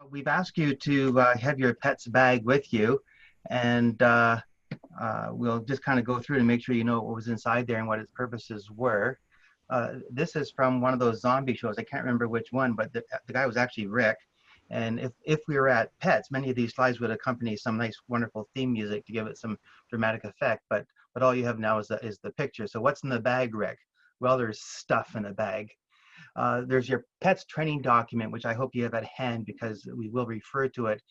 We've asked you to have your pet's bag with you, and we'll just kind of go through to make sure you know what was inside there and what its purposes were. This is from one of those zombie shows. I can't remember which one, but the guy was actually Rick. And if we were at Pets, many of these slides would accompany some nice, wonderful theme music to give it some dramatic effect. But all you have now is the picture. So what's in the bag, Rick? Well, there's stuff in a bag. There's your PETS training document, which I hope you have at hand because we will refer to it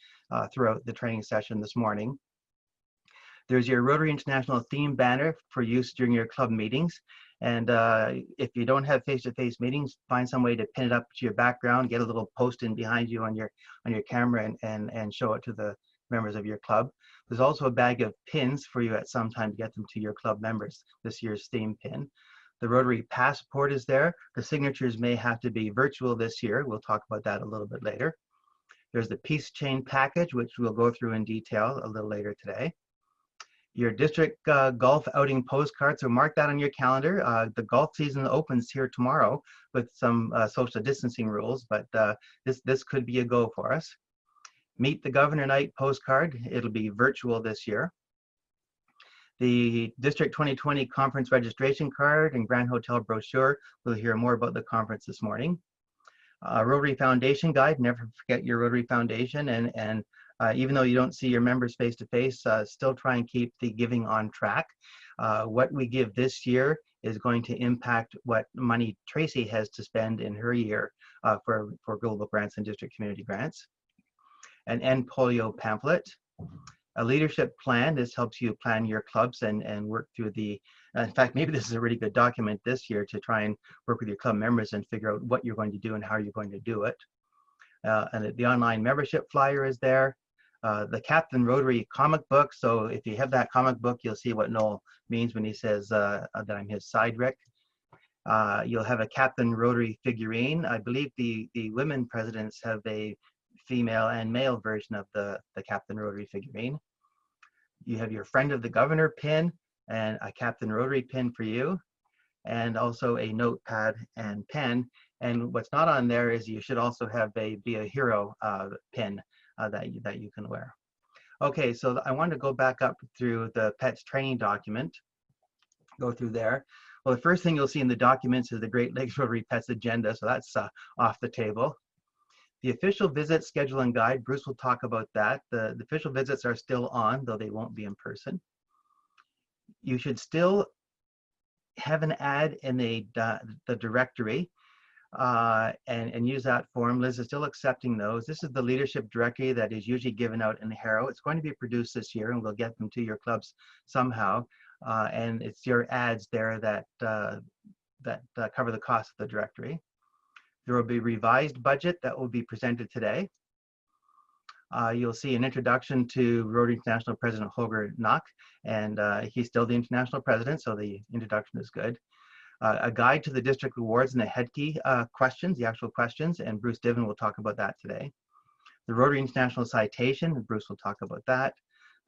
throughout the training session this morning. There's your Rotary International theme banner for use during your club meetings. And if you don't have face-to-face meetings, find some way to pin it up to your background, get a little post-in behind you on your camera and show it to the members of your club. There's also a bag of pins for you at some time to get them to your club members, this year's theme pin. The Rotary passport is there. The signatures may have to be virtual this year. We'll talk about that a little bit later. There's the Peace Chain package, which we'll go through in detail a little later today. Your district golf outing postcard, so mark that on your calendar. The golf season opens here tomorrow with some social distancing rules, but this could be a go for us. Meet the Governor Night postcard. It'll be virtual this year. The District 2020 conference registration card and Grand Hotel brochure. We'll hear more about the conference this morning. Rotary Foundation guide, never forget your Rotary Foundation, and even though you don't see your members face to face, still try and keep the giving on track. What we give this year is going to impact what money Tracy has to spend in her year for global grants and district community grants. An end polio pamphlet. A leadership plan. This helps you plan your clubs and work through the, in fact, maybe this is a really good document this year to try and work with your club members and figure out what you're going to do and how you're going to do it. And the online membership flyer is there. The Captain Rotary comic book. So if you have that comic book, you'll see what Noel means when he says that I'm his side Rick. You'll have a Captain Rotary figurine. I believe the women presidents have a female and male version of the Captain Rotary figurine. You have your Friend of the Governor pin and a Captain Rotary pin for you, and also a notepad and pen. And what's not on there is you should also have a Be a Hero pin that you can wear. Okay, so I want to go back up through the PETS training document, go through there. Well, the first thing you'll see in the documents is the Great Lakes Rotary PETS agenda, so that's off the table. The official visit schedule and guide, Bruce will talk about that. The official visits are still on, though they won't be in person. You should still have an ad in the directory and use that form. Liz is still accepting those. This is the leadership directory that is usually given out in Harrow. It's going to be produced this year, and we'll get them to your clubs somehow. And it's your ads there that cover the cost of the directory. There will be revised budget that will be presented today. You'll see an introduction to Rotary International President Holger Knock, and he's still the International President, so the introduction is good. A guide to the district awards and the head key questions, the actual questions, and Bruce Diven will talk about that today. The Rotary International Citation, Bruce will talk about that.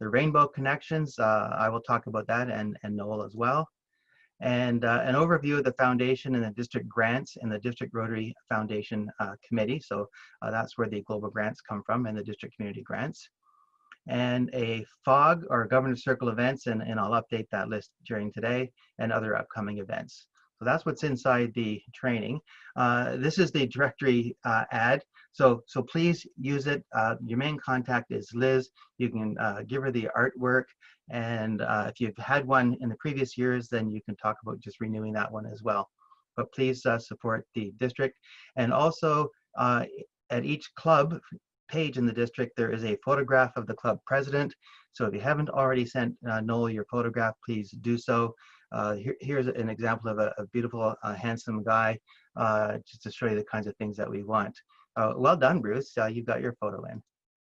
The Rainbow Connections, I will talk about that, and Noel as well. And an overview of the foundation and the district grants and the District Rotary Foundation Committee. So that's where the global grants come from and the district community grants. And a FOG or Governor's Circle events, and I'll update that list during today, and other upcoming events. So that's what's inside the training. This is the directory ad. So please use it. Your main contact is Liz. You can give her the artwork. And if you've had one in the previous years, then you can talk about just renewing that one as well. But please support the district. And also at each club page in the district, there is a photograph of the club president. So if you haven't already sent Noel your photograph, please do so. Here's an example of a beautiful, handsome guy, just to show you the kinds of things that we want. Well done, Bruce. You've got your photo in.